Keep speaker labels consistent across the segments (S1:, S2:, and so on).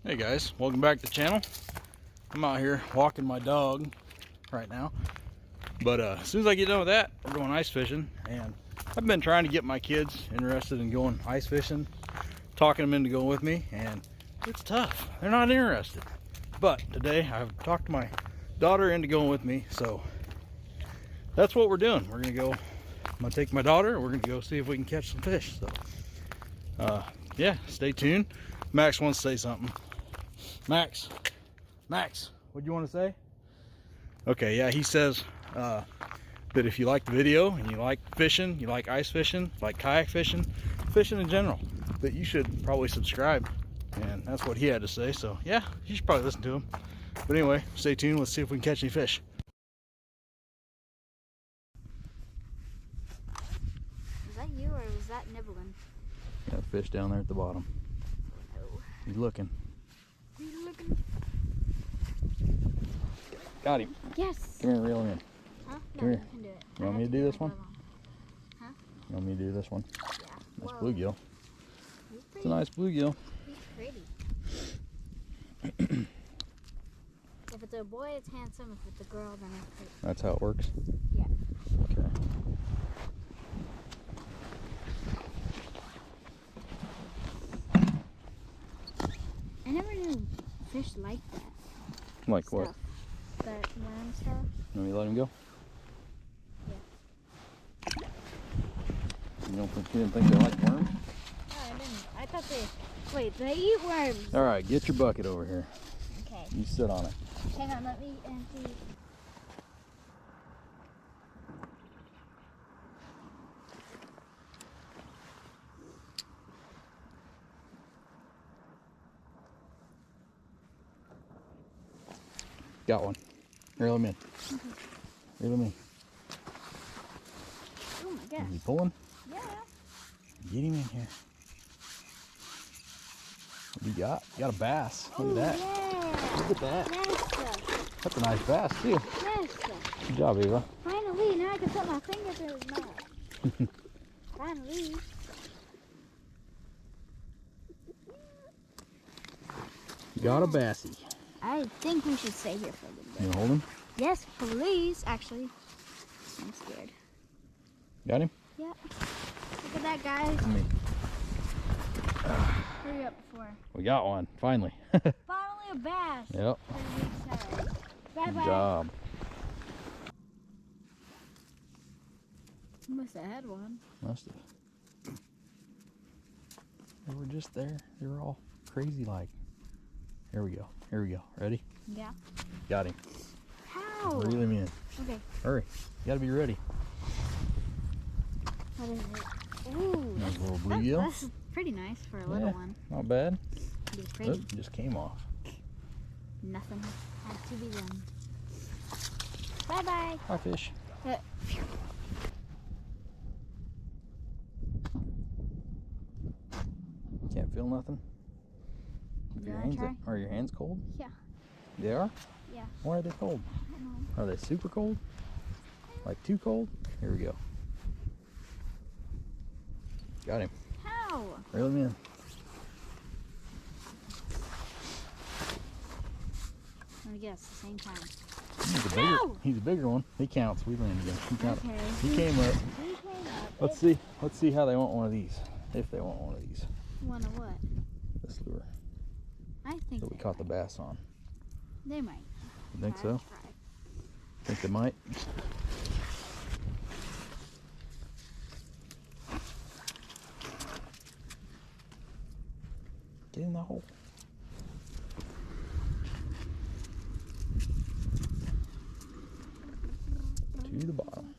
S1: Hey guys, welcome back to the channel. I'm out here walking my dog right now, but as soon as I get done with that, we're going ice fishing. And I've been trying to get my kids interested in going ice fishing, talking them into going with me, and it's tough. They're not interested. But today I've talked my daughter into going with me, so that's what we're doing. We're gonna go, I'm gonna take my daughter and we're gonna go see if we can catch some fish. So yeah, stay tuned. Max wants to say something. Max, what do you want to say? Okay, yeah, he says that if you like the video and you like fishing, you like ice fishing, like kayak fishing, fishing in general, that you should probably subscribe. And that's what he had to say. So yeah, you should probably listen to him. But anyway, stay tuned. Let's see if we can catch any fish.
S2: Is that you or is that nibbling?
S1: Got a fish down there at the bottom.
S2: No.
S1: He's looking.
S2: Are you looking?
S1: Got him.
S2: Yes.
S1: Come here, reel him in.
S2: Huh? No,
S1: Come here.
S2: you can do it.
S1: You want me to do this one?
S2: Huh?
S1: You want me to do this one?
S2: Yeah.
S1: Nice
S2: Whoa.
S1: bluegill.
S2: He's
S1: It's
S2: pretty.
S1: a nice bluegill.
S2: He's pretty. If it's a boy, it's handsome. If it's a girl, then it's pretty.
S1: That's how it works?
S2: Yeah.
S1: Okay.
S2: I never knew fish like that.
S1: Like
S2: stuff.
S1: what?
S2: That worm stuff.
S1: Let me let him go?
S2: Yeah.
S1: You didn't think they like worms?
S2: No, I didn't. I thought they... Wait, they eat worms.
S1: All right, get your bucket over here.
S2: Okay.
S1: You sit on it.
S2: Hang on, let me empty.
S1: Got one. Reel him in. Reel him in.
S2: Oh my
S1: Is
S2: gosh.
S1: he pulling?
S2: Yeah.
S1: Get him in here. What do you got? You got a bass. Look at that.
S2: Yeah.
S1: Look at that.
S2: Yes.
S1: That's a nice bass too.
S2: Yes.
S1: Good job, Eva.
S2: Finally, now I can put my fingers in his mouth. Finally.
S1: You got a bassie.
S2: I think we should stay here for a little bit.
S1: You gonna hold him?
S2: Yes, please. Actually, I'm scared.
S1: Got him?
S2: Yeah. Look at that, guys.
S1: Let me.
S2: Hurry up before.
S1: We got one, finally.
S2: Finally a bass.
S1: Yep.
S2: Bye
S1: Good
S2: bye.
S1: job.
S2: Must have had one.
S1: Must have. They were just there. They were all crazy like. Here we go. Here we go. Ready?
S2: Yeah.
S1: Got him.
S2: How?
S1: Reel him in.
S2: Okay.
S1: Hurry. You gotta be ready.
S2: What is it? Ooh.
S1: Nice little bluegill.
S2: That's pretty nice for a little one.
S1: Not bad.
S2: Be
S1: Oh,
S2: pretty.
S1: it just came off.
S2: Nothing had to be done. Bye bye.
S1: Hi, fish. Can't feel nothing? Are your hands cold?
S2: Yeah.
S1: They are?
S2: Yeah.
S1: Why are they cold?
S2: I don't know.
S1: Are they super cold? Like too cold? Here we go. Got him.
S2: How?
S1: Reel him in.
S2: Let me guess. The same time.
S1: He's a bigger one. He counts. We landed him. He counted.
S2: Okay.
S1: He came up.
S2: He came up.
S1: Let's see. Let's see how they want one of these. If they want one of these.
S2: One of what?
S1: This lure
S2: I think
S1: that we caught the bass on.
S2: they might.
S1: You think
S2: Try,
S1: so?
S2: try.
S1: Think they might? Get in the hole. To the bottom.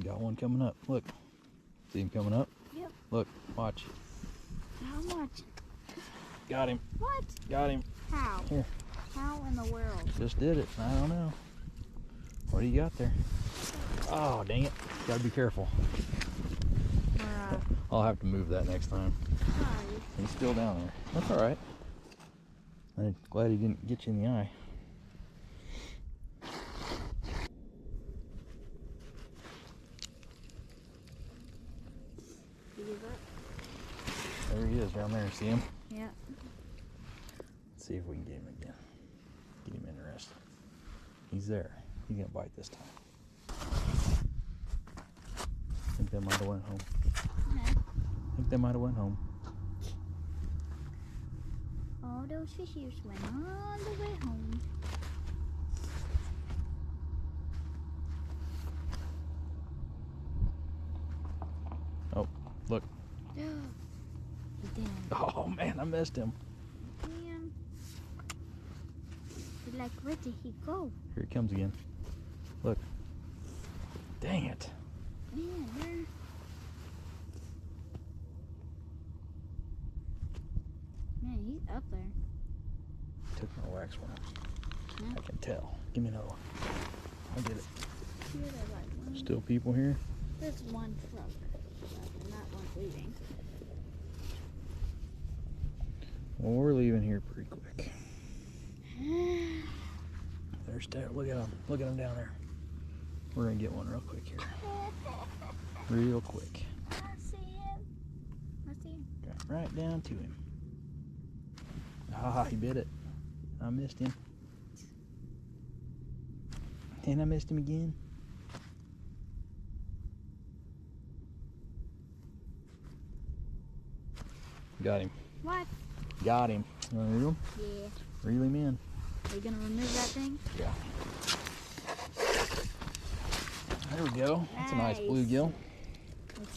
S1: Got one coming up. Look. See him coming up?
S2: Yep.
S1: Look, watch.
S2: How much?
S1: Got him.
S2: What?
S1: Got him.
S2: How?
S1: Here.
S2: How in the world?
S1: Just did it. I don't know. What do you got there? Oh, dang it. Gotta be careful. I'll have to move that next time.
S2: Sorry.
S1: He's still down there. That's alright. I'm glad he didn't get you in the eye. There he is down there. See him?
S2: Yeah.
S1: Let's see if we can get him again. Get him interested. He's there. He's gonna bite this time. I think they might have went home.
S2: Okay.
S1: I think they might have went home.
S2: All those fishes went all the way home.
S1: Oh, look.
S2: He didn't.
S1: Oh man, I missed him.
S2: Damn. Like, where did he go?
S1: Here he comes again. Look. Dang it.
S2: Man, where? Man, he's up there.
S1: Took my wax worm.
S2: Yeah.
S1: I can tell. Give me another one. I did it.
S2: Here, there's like one.
S1: Still people here?
S2: There's one truck, and that one's leaving.
S1: Well, we're leaving here pretty quick. There's that. Look at him. Look at him down there. We're gonna get one real quick here. Real quick.
S2: I see him. I see him.
S1: Got right down to him. Ah, he bit it. I missed him. And I missed him again. Got him.
S2: What?
S1: Got him. You wanna reel him?
S2: Yeah.
S1: Reel him in.
S2: Are you gonna remove that thing?
S1: Yeah. There we go. That's a nice
S2: Nice.
S1: bluegill.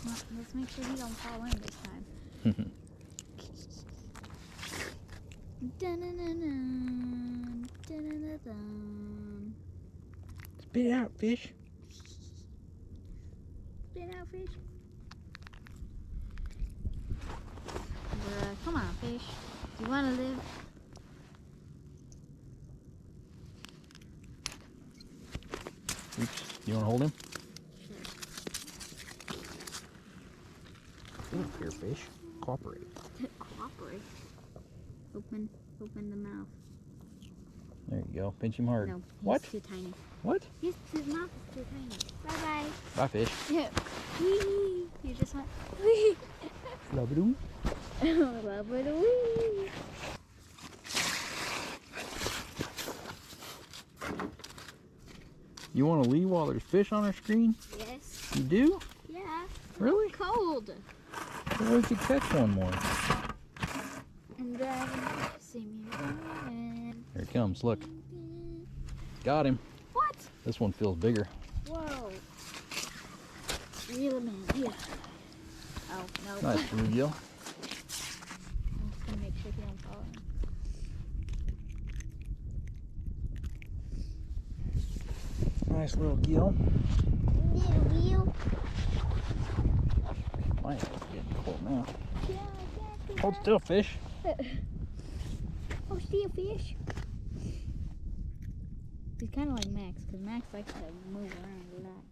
S2: Let's make sure he don't fall in this time. Dun-dun-dun-dun, dun-dun-dun-dun.
S1: Spit it out, fish.
S2: Spit out, fish. Come on, fish. Do you want to live?
S1: Oops. You want to hold him?
S2: Sure.
S1: Get up here, fish. Cooperate.
S2: Cooperate. Open the mouth.
S1: There you go. Pinch him hard.
S2: No, he's
S1: What?
S2: too tiny.
S1: What?
S2: His mouth is too tiny. Bye-bye.
S1: Bye, fish.
S2: Yeah. Wee. You just went wee.
S1: Love-a-doo.
S2: Love with a wee.
S1: You want to leave while there's fish on our screen?
S2: Yes.
S1: You do?
S2: Yeah.
S1: Really?
S2: Cold.
S1: Well, we could catch one more.
S2: And then see me again.
S1: Here he comes. Look. Got him.
S2: What?
S1: This one feels bigger.
S2: Whoa. Reel him in. Here. Oh, no.
S1: Nice bluegill.
S2: I'm just gonna make sure he don't fall in.
S1: Nice little gill.
S2: Little wheel.
S1: My hand's getting cold now.
S2: Yeah, yeah.
S1: Hold still, fish.
S2: Oh, see a fish? He's kind of like Max, because Max likes to move around a lot.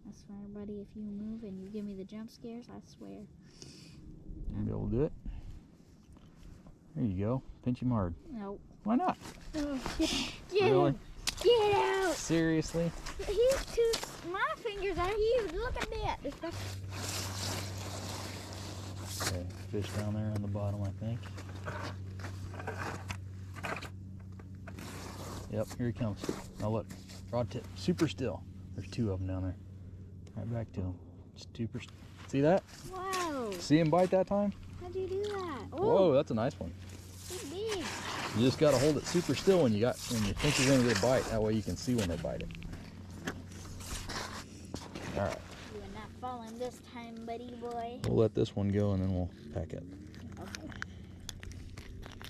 S2: I swear, buddy, if you move and you give me the jump scares, I swear.
S1: You'll be able to do it. There you go. Pinch him hard.
S2: Nope.
S1: Why not?
S2: Oh, get
S1: Really?
S2: him! Get out!
S1: Seriously?
S2: He's too. My fingers are huge. Look at that.
S1: Okay, fish down there on the bottom, I think. Yep, here he comes. Now look, rod tip, super still. There's two of them down there. Right back to him. Super. See that?
S2: Whoa!
S1: See him bite that time?
S2: How'd you do that?
S1: Whoa, that's a nice one.
S2: He's big.
S1: You just gotta hold it super still when you think you're gonna get a bite. That way you can see when they bite it. All right.
S2: You are not falling this time, buddy boy.
S1: We'll let this one go and then we'll pack up.
S2: Okay.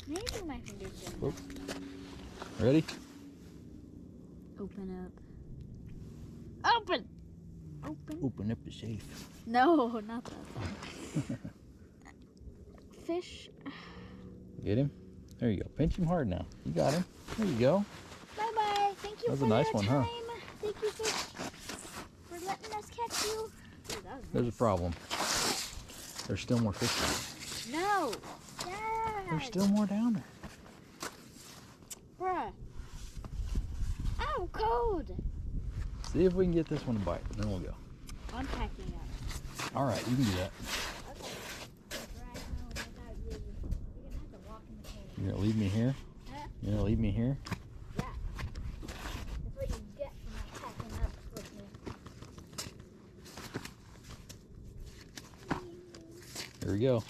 S2: Maybe my fingers just.
S1: Whoop. Ready?
S2: Open up. Open! Open?
S1: Open up the safe.
S2: No, not that one. Fish.
S1: Get him? There you go. Pinch him hard now. You got him. There you go.
S2: Bye-bye. Thank you
S1: That was
S2: for
S1: a nice
S2: your
S1: one,
S2: time.
S1: huh?
S2: Thank you, fish. catch you? Ooh, that was
S1: There's a
S2: nice.
S1: problem. There's still more fish down
S2: No.
S1: there.
S2: Dad.
S1: There's still more down there.
S2: Bruh. I'm cold.
S1: See if we can get this one to bite, and then we'll go.
S2: I'm packing up.
S1: All right, you can do that.
S2: Okay. Right home without you. You're gonna have to walk in the cold.
S1: You're gonna leave me here?
S2: Huh?
S1: You're gonna leave me here?
S2: Yeah. That's what you get for not packing up with me.
S1: Here we go.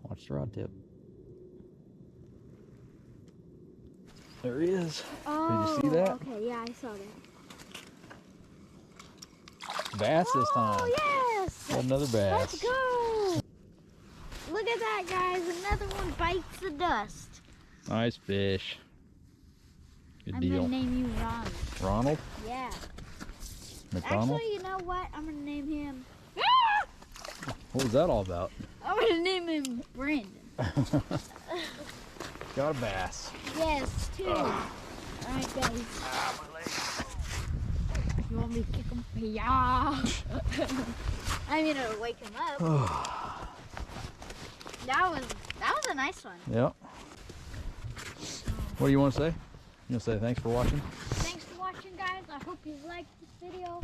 S1: Watch the rod tip. There he is.
S2: Oh,
S1: Did you see that?
S2: Okay, yeah, I saw that.
S1: Bass this time.
S2: Oh, yes!
S1: Got another bass.
S2: Let's go! Look at that, guys. Another one bites the dust.
S1: Nice fish. Good
S2: I'm
S1: deal.
S2: gonna name you Ronald.
S1: Ronald?
S2: Yeah.
S1: McDonald?
S2: Actually, you know what? I'm gonna name him.
S1: What was that all about?
S2: I'm gonna name him Brandon.
S1: Got a bass.
S2: Yes, two. Alright, guys. You want me to kick him? Yeah. I mean, it'll wake him up. That was a nice one.
S1: Yep. What do you want to say? You want to say thanks for watching?
S2: Thanks for watching, guys. I hope you liked this video.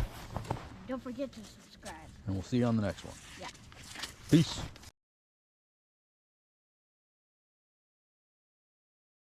S2: Don't forget to subscribe.
S1: And we'll see you on the next one.
S2: Yeah.
S1: Peace.